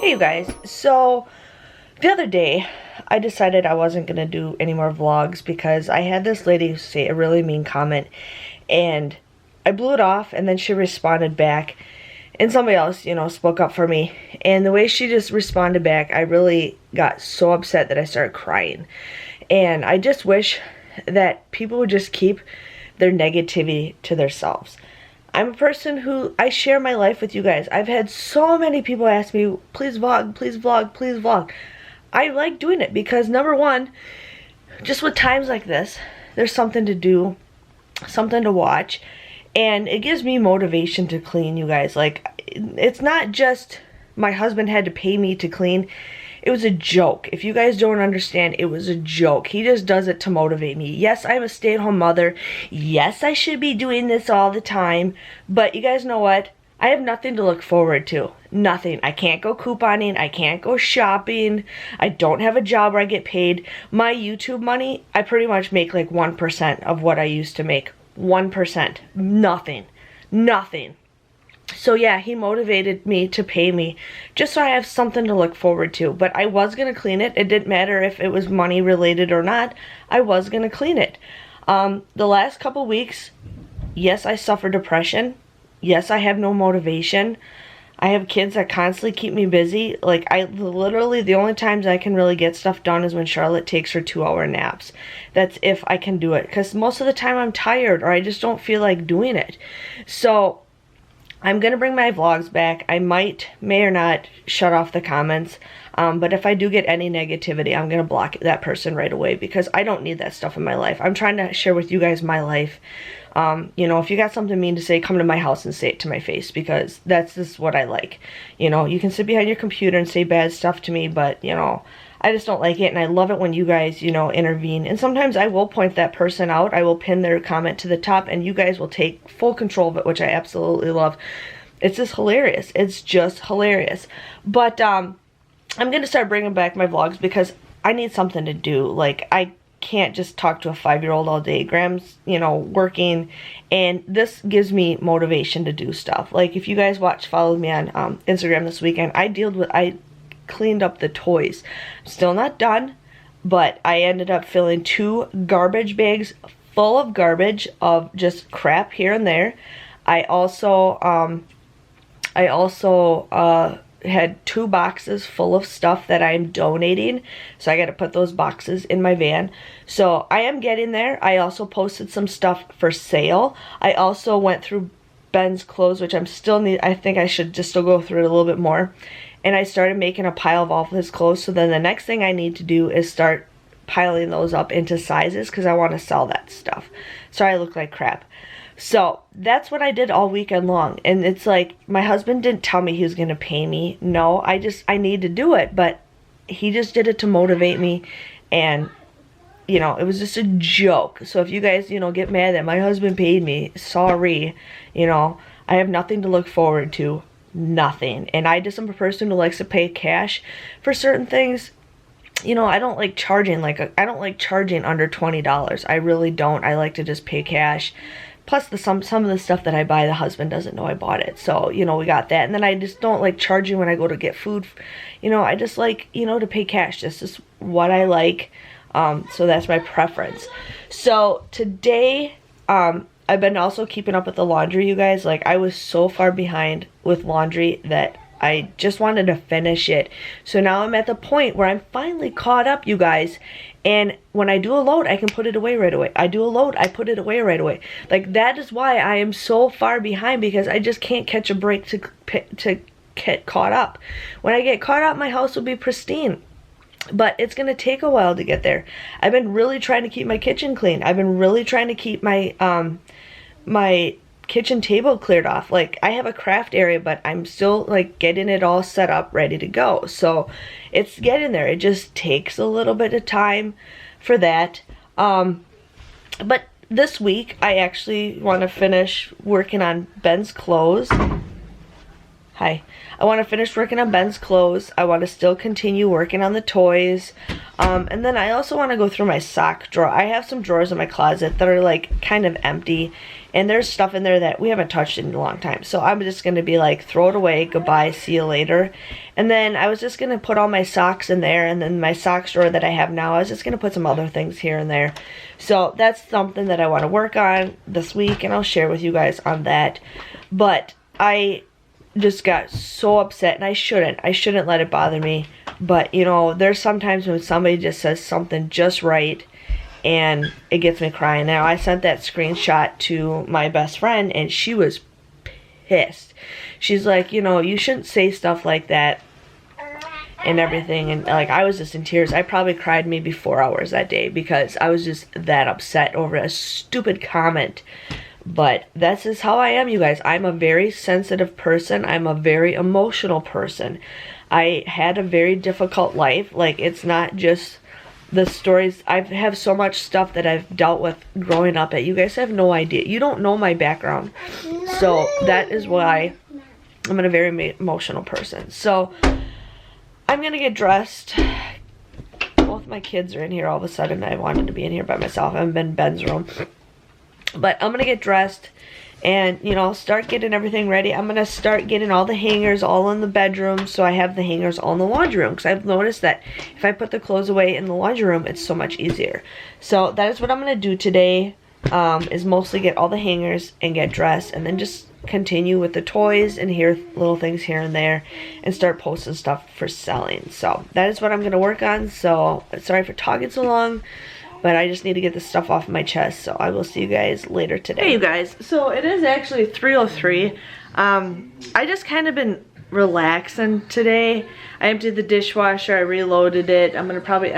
Hey you guys, so the other day I decided I wasn't going to do any more vlogs because I had this lady say a really mean comment and I blew it off, and then she responded back and somebody else, spoke up for me, and the way she just responded back, I really got so upset that I started crying. And I just wish that people would just keep their negativity to themselves. I'm a person who, I share my life with you guys. I've had so many people ask me, please vlog, please vlog, please vlog. I like doing it because, number one, just with times like this, there's something to do, something to watch, and it gives me motivation to clean, you guys. Like, it's not just my husband had to pay me to clean. It was a joke. If you guys don't understand, it was a joke. He just does it to motivate me. Yes, I'm a stay-at-home mother. Yes, I should be doing this all the time. But you guys know what? I have nothing to look forward to. Nothing. I can't go couponing. I can't go shopping. I don't have a job where I get paid. My YouTube money, I pretty much make like 1% of what I used to make. 1%. Nothing. Nothing. So yeah, he motivated me to pay me just so I have something to look forward to. But I was going to clean it. It didn't matter if it was money related or not. I was going to clean it. The last couple weeks, yes, I suffer depression. Yes, I have no motivation. I have kids that constantly keep me busy. Like, literally, the only times I can really get stuff done is when Charlotte takes her 2-hour naps. That's if I can do it. Because most of the time I'm tired or I just don't feel like doing it. So I'm going to bring my vlogs back. I may or not shut off the comments. But if I do get any negativity, I'm going to block that person right away because I don't need that stuff in my life. I'm trying to share with you guys my life. If you got something mean to say, come to my house and say it to my face because that's just what I like. You can sit behind your computer and say bad stuff to me, but, I just don't like it, and I love it when you guys, intervene. And sometimes I will point that person out. I will pin their comment to the top, and you guys will take full control of it, which I absolutely love. It's just hilarious. It's just hilarious. But I'm going to start bringing back my vlogs because I need something to do. Like, I can't just talk to a 5-year-old all day. Graham's, working, and this gives me motivation to do stuff. Like, if you guys followed me on Instagram this weekend, I cleaned up the toys. Still not done, but I ended up filling 2 garbage bags full of garbage of just crap here and there. I also had 2 boxes full of stuff that I'm donating, so I got to put those boxes in my van. So I am getting there. I also posted some stuff for sale. I also went through Ben's clothes, which I think I should just still go through it a little bit more. And I started making a pile of all of his clothes. So then the next thing I need to do is start piling those up into sizes because I want to sell that stuff. So I look like crap. So that's what I did all weekend long. And it's like, my husband didn't tell me he was going to pay me. No, I need to do it. But he just did it to motivate me. And, it was just a joke. So if you guys, get mad that my husband paid me, sorry. I have nothing to look forward to. Nothing. And I just am a person who likes to pay cash for certain things. I don't like charging I don't like charging under $20. I really don't. I like to just pay cash. Plus some of the stuff that I buy, the husband doesn't know I bought it. So, we got that. And then I just don't like charging when I go to get food. I just like, to pay cash. This is what I like. So that's my preference. So today, I've been also keeping up with the laundry, you guys. Like, I was so far behind with laundry that I just wanted to finish it. So now I'm at the point where I'm finally caught up, you guys. And when I do a load, I can put it away right away. I do a load, I put it away right away. Like, that is why I am so far behind, because I just can't catch a break to get caught up. When I get caught up, my house will be pristine. But it's going to take a while to get there. I've been really trying to keep my kitchen clean. I've been really trying to keep my my kitchen table cleared off. Like, I have a craft area, but I'm still like getting it all set up, ready to go. So it's getting there. It just takes a little bit of time for that. But this week I actually want to finish working on Ben's clothes. Hi. I want to finish working on Ben's clothes. I want to still continue working on the toys. And then I also want to go through my sock drawer. I have some drawers in my closet that are like kind of empty. And there's stuff in there that we haven't touched in a long time. So I'm just going to be like, throw it away, goodbye, see you later. And then I was just going to put all my socks in there. And then my socks drawer that I have now, I was just going to put some other things here and there. So that's something that I want to work on this week. And I'll share with you guys on that. But I just got so upset, and I shouldn't let it bother me, but you know, there's sometimes when somebody just says something just right and it gets me crying. Now I sent that screenshot to my best friend and she was pissed. She's like, you know, you shouldn't say stuff like that and everything, and like I was just in tears. I probably cried maybe 4 hours that day because I was just that upset over a stupid comment. But that's just how I am, you guys. I'm a very sensitive person. I'm a very emotional person. I had a very difficult life. Like, it's not just the stories. I have so much stuff that I've dealt with growing up that you guys have no idea. You don't know my background. So that is why I'm a very emotional person. So I'm going to get dressed. Both my kids are in here all of a sudden. I wanted to be in here by myself. I'm in Ben's room. But I'm going to get dressed and, you know, start getting everything ready. I'm going to start getting all the hangers all in the bedroom so I have the hangers all in the laundry room. Because I've noticed that if I put the clothes away in the laundry room, it's so much easier. So that is what I'm going to do today, is mostly get all the hangers and get dressed. And then just continue with the toys and here little things here and there. And start posting stuff for selling. So that is what I'm going to work on. So sorry for talking so long. But I just need to get this stuff off my chest, so I will see you guys later today. Hey, you guys. So it is actually 3:03. I just kind of been relaxing today. I emptied the dishwasher. I reloaded it. I'm going to probably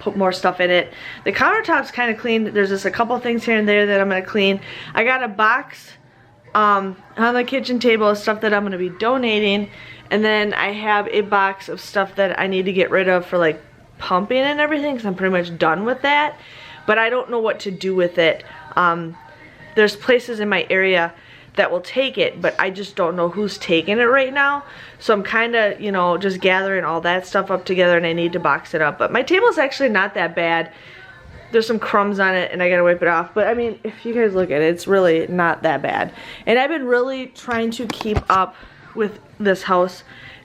put more stuff in it. The countertop's kind of clean. There's just a couple things here and there that I'm going to clean. I got a box on the kitchen table of stuff that I'm going to be donating. And then I have a box of stuff that I need to get rid of for like pumping and everything, because I'm pretty much done with that, but I don't know what to do with it. There's places in my area that will take it, but I just don't know who's taking it right now, so I'm kind of, you know, just gathering all that stuff up together, and I need to box it up. But my table's actually not that bad. There's some crumbs on it and I gotta wipe it off, but I mean, if you guys look at it, it's really not that bad. And I've been really trying to keep up with this house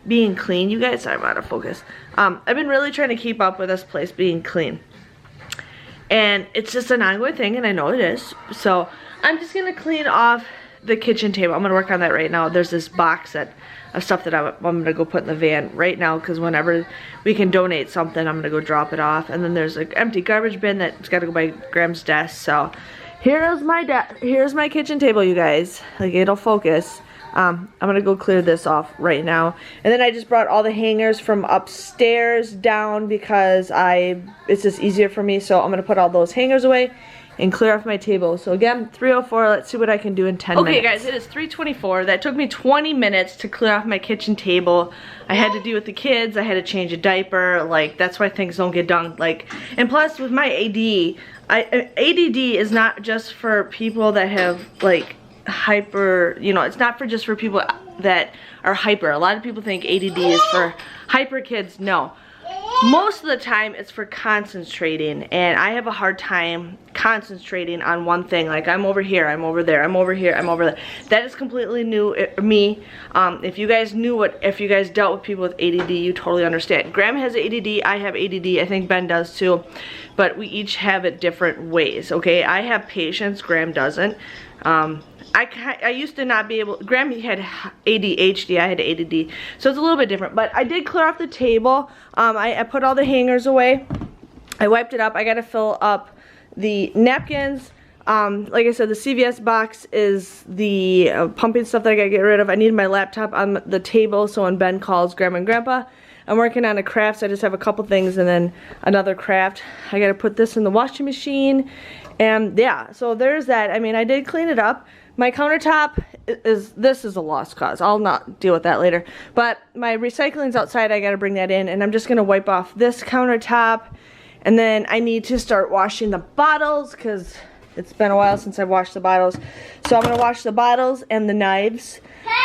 being clean, you guys. I'm out of focus. I've been really trying to keep up with this place being clean, and it's just an ongoing thing, and I know it is. So I'm just gonna clean off the kitchen table. I'm gonna work on that right now. There's this box of stuff that I'm gonna go put in the van right now, because whenever we can donate something, I'm gonna go drop it off. And then there's an empty garbage bin that's got to go by Graham's desk. So here's my kitchen table, you guys. Like, it'll focus. I'm gonna go clear this off right now. And then I just brought all the hangers from upstairs down because it's just easier for me. So I'm gonna put all those hangers away and clear off my table. So again, 3:04, let's see what I can do in 10 minutes. Okay guys, it is 3:24. That took me 20 minutes to clear off my kitchen table. I had to deal with the kids, I had to change a diaper, like that's why things don't get done. Like, and plus with my ADD is not just for people that have like hyper, you know, it's not just for people that are hyper. A lot of people think ADD is for hyper kids. No. Most of the time it's for concentrating, and I have a hard time concentrating on one thing. Like, I'm over here, I'm over there, I'm over here, I'm over there. That is completely new me. If you guys if you guys dealt with people with ADD, you totally understand. Graham has ADD, I have ADD, I think Ben does too, but we each have it different ways, okay? I have patience, Graham doesn't. I used to not be able, Graham had ADHD, I had ADD, so it's a little bit different. But I did clear off the table. I put all the hangers away. I wiped it up. I gotta fill up the napkins. Like I said, the CVS box is the pumping stuff that I gotta get rid of. I need my laptop on the table so when Ben calls Grandma and Grandpa. I'm working on a craft, so I just have a couple things and then another craft. I gotta put this in the washing machine. And yeah, so there's that. I mean, I did clean it up. My countertop this is a lost cause. I'll not deal with that later. But my recycling's outside, I gotta bring that in, and I'm just gonna wipe off this countertop. And then I need to start washing the bottles, because It's been a while since I've washed the bottles. So I'm gonna wash the bottles and the knives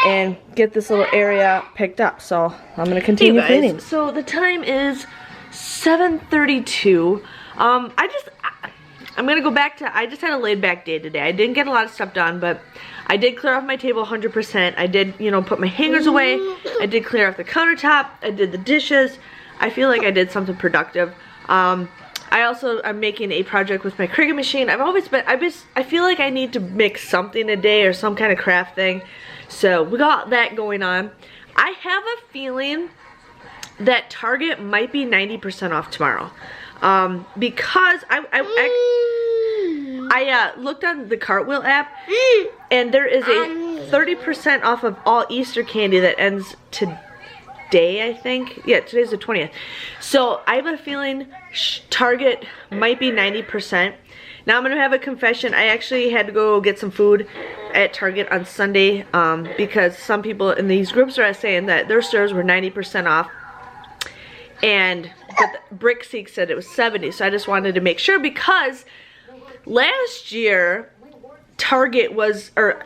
and get this little area picked up. So I'm gonna continue cleaning. So the time is 7:32. I'm gonna go back to, I just had a laid back day today. I didn't get a lot of stuff done, but I did clear off my table 100%. I did, you know, put my hangers away. I did clear off the countertop. I did the dishes. I feel like I did something productive. I'm making a project with my Cricut machine. I feel like I need to make something a day or some kind of craft thing. So we got that going on. I have a feeling that Target might be 90% off tomorrow. Because I looked on the Cartwheel app, and there is a 30% off of all Easter candy that ends today, I think. Yeah, today's the 20th. So I have a feeling Target might be 90%. Now I'm going to have a confession. I actually had to go get some food at Target on Sunday because some people in these groups are saying that their stores were 90% off. But Brickseek said it was 70, so I just wanted to make sure, because last year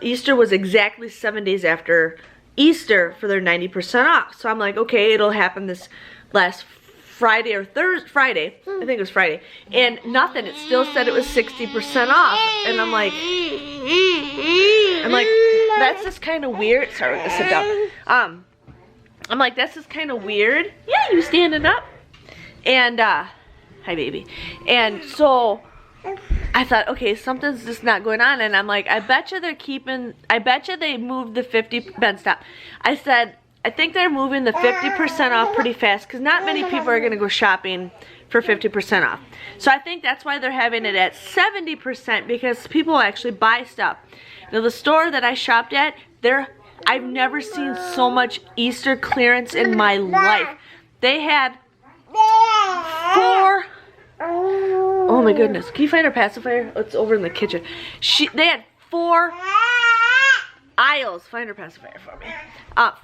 Easter was exactly 7 days after Easter for their 90% off. So I'm like, okay, it'll happen this last Friday or Friday. I think it was Friday. And nothing. It still said it was 60% off. And I'm like, that's just kind of weird. Sorry, we're gonna sit down. I'm like, that's just kind of weird. Yeah, you standing up. And, hi baby. And so, I thought, okay, something's just not going on. And I'm like, I bet you they moved the 50, Ben, stop. I said, I think they're moving the 50% off pretty fast, because not many people are going to go shopping for 50% off. So I think that's why they're having it at 70%, because people actually buy stuff. Now the store that I shopped at, I've never seen so much Easter clearance in my life. They had 4, oh my goodness, can you find our pacifier? It's over in the kitchen. They had 4 aisles, find her pacifier for me.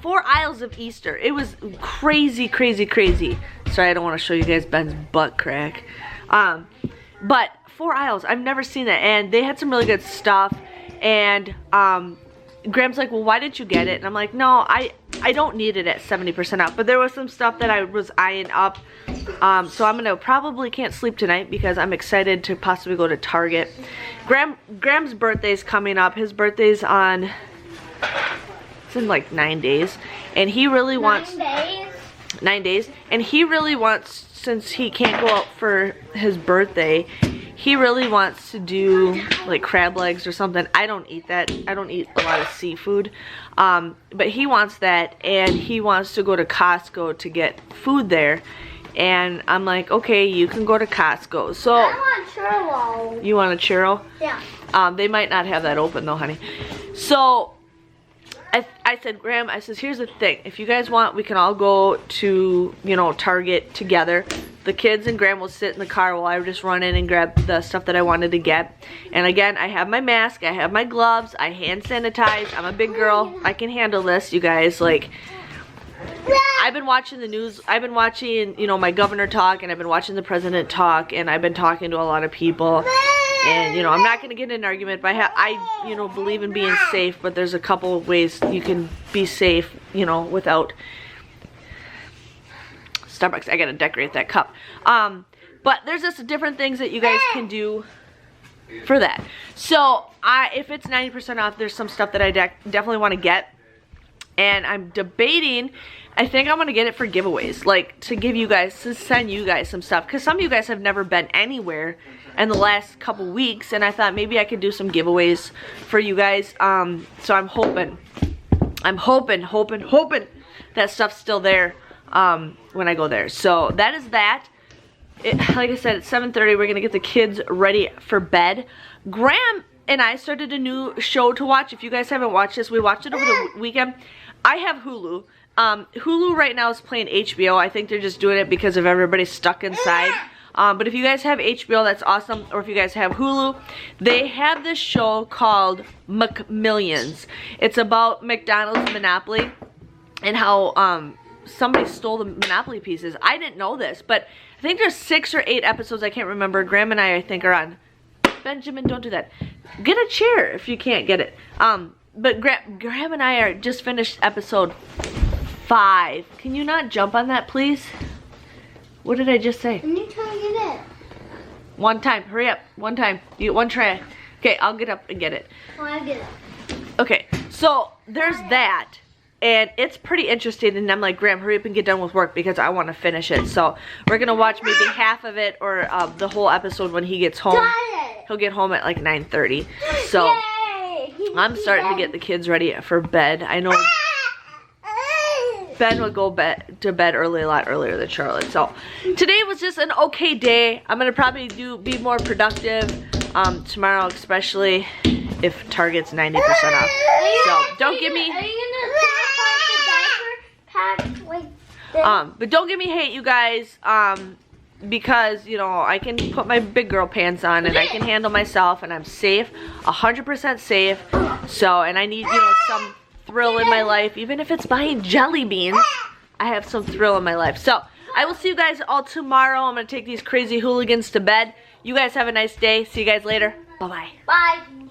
4 aisles of Easter. It was crazy, crazy, crazy. Sorry, I don't want to show you guys Ben's butt crack. But 4 aisles, I've never seen that. And they had some really good stuff. And Graham's like, well, why didn't you get it? And I'm like, no, I don't need it at 70% off. But there was some stuff that I was eyeing up. So I'm gonna probably can't sleep tonight because I'm excited to possibly go to Target. Graham's birthday's coming up. His birthday's on, it's in like 9 days. And he really wants 9 days. And he really wants, since he can't go out for his birthday, he really wants to do like crab legs or something. I don't eat that. I don't eat a lot of seafood. But he wants that, and he wants to go to Costco to get food there. And I'm like, okay, you can go to Costco. So I want churro. You want a churro? Yeah. They might not have that open though, honey. So I said, Graham, I says, here's the thing. If you guys want, we can all go to, you know, Target together. The kids and Graham will sit in the car while I just run in and grab the stuff that I wanted to get. And again, I have my mask, I have my gloves, I hand sanitize. I'm a big girl. I can handle this, you guys. Like, I've been watching the news. I've been watching, you know, my governor talk, and I've been watching the president talk, and I've been talking to a lot of people. And, you know, I'm not going to get in an argument, but I, you know, believe in being safe, but there's a couple of ways you can be safe, you know, without Starbucks. I gotta decorate that cup. But there's just different things that you guys can do for that. So if it's 90% off, there's some stuff that I definitely want to get, and I'm debating. I think I'm gonna get it for giveaways, like to give you guys, to send you guys some stuff, because some of you guys have never been anywhere in the last couple weeks, and I thought maybe I could do some giveaways for you guys. So I'm hoping that stuff's still there when I go there. So that is that. Like I said, it's 7:30. We're gonna get the kids ready for bed. Graham and I started a new show to watch. If you guys haven't watched this, we watched it over the weekend. I have Hulu. Hulu right now is playing HBO. I think they're just doing it because of everybody stuck inside. But if you guys have HBO, that's awesome. Or if you guys have Hulu, they have this show called McMillions. It's about McDonald's Monopoly and how somebody stole the Monopoly pieces. I didn't know this, but I think there's 6 or 8 episodes. I can't remember. Graham and I think, are on Benjamin, don't do that. Get a chair if you can't get it. But Graham and I are just finished episode 5. Can you not jump on that, please? What did I just say? And you try to get it. One time, hurry up. One time. You get one try. Okay, I'll get up and get it. Oh, I get it. Okay, so there's that. And it's pretty interesting, and I'm like, Graham, hurry up and get done with work because I want to finish it. So we're going to watch maybe half of it or the whole episode when he gets home. He'll get home at like 9:30. So I'm starting to get the kids ready for bed. I know Ben would go to bed a lot earlier than Charlotte. So today was just an okay day. I'm going to probably be more productive tomorrow, especially if Target's 90% off. So don't give me... but don't give me hate, you guys, because, you know, I can put my big girl pants on and I can handle myself and I'm safe, 100% safe. So, and I need, you know, some thrill in my life, even if it's buying jelly beans, I have some thrill in my life. So, I will see you guys all tomorrow. I'm going to take these crazy hooligans to bed. You guys have a nice day. See you guys later. Bye-bye. Bye.